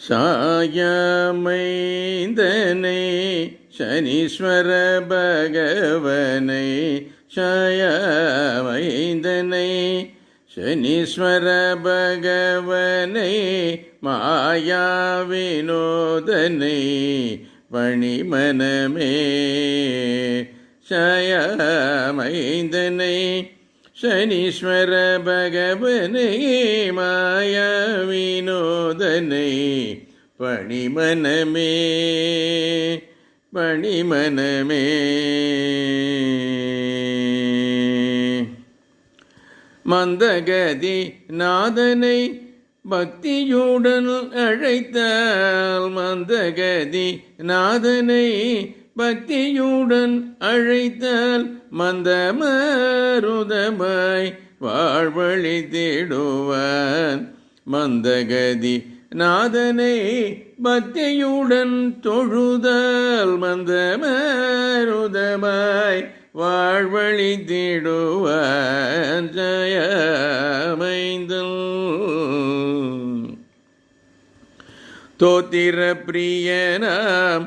சாயமைந்தனை சனீஸ்வர பகவனை சாயமைந்தனை சனீஸ்வர பகவனை மாயா வினோதனை பணிமனமே சாயமைந்தனை சனீஸ்வர பகவனை மாயா வினோதனை பணிமனமே பணிமனமே. மந்தகதி நாதனை பக்தியுடன் அழைத்தால் மந்தகதி நாதனை பக்தியுடன் அழைத்தால் மந்தமருதமாய் வாழ்வழித்திடுவான். மந்தகதி நாதனை பக்தியுடன் தொழுதால் மந்தமருதமாய் வாழ்வழித்திடுவான். ஜயமைந்தல் தோத்திர பிரியனாம்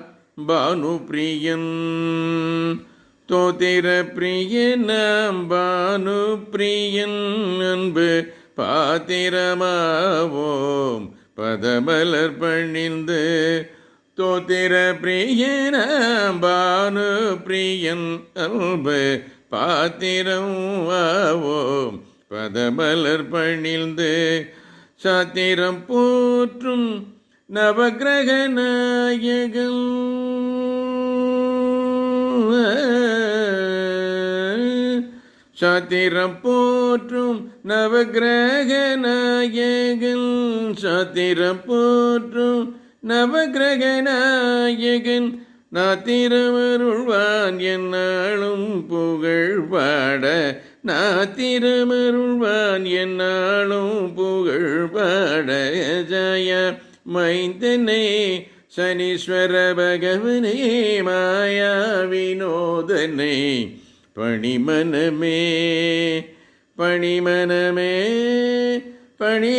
பானுப்பிரியன் தோத்திர பிரியனாம் பானுப்பிரியன் அன்பு பாத்திரமாவோம் பதமலர் பணிந்து. தோத்திர பிரியனாம் பானுப்பிரியன் அன்பு பாத்திரம் ஆவோம் பதமலர் பணிந்து. சாத்திரம் போற்றும் நவக்கிரக நாயகன் சாத்திரம் போற்றும் நவக்கிரக நாயகன் சாத்திரம் போற்றும் நவக்கிரக நாயகன் நாத்திரமருள்வான் என்னாலும் புகழ் பாட நாத்திரமருள்வான் என்னாலும் புகழ் பாட. ஜய மைந்தனே சனீஸ்வர பகவனே மாயா வினோதனே பணிமனமே பணிமனமே பணி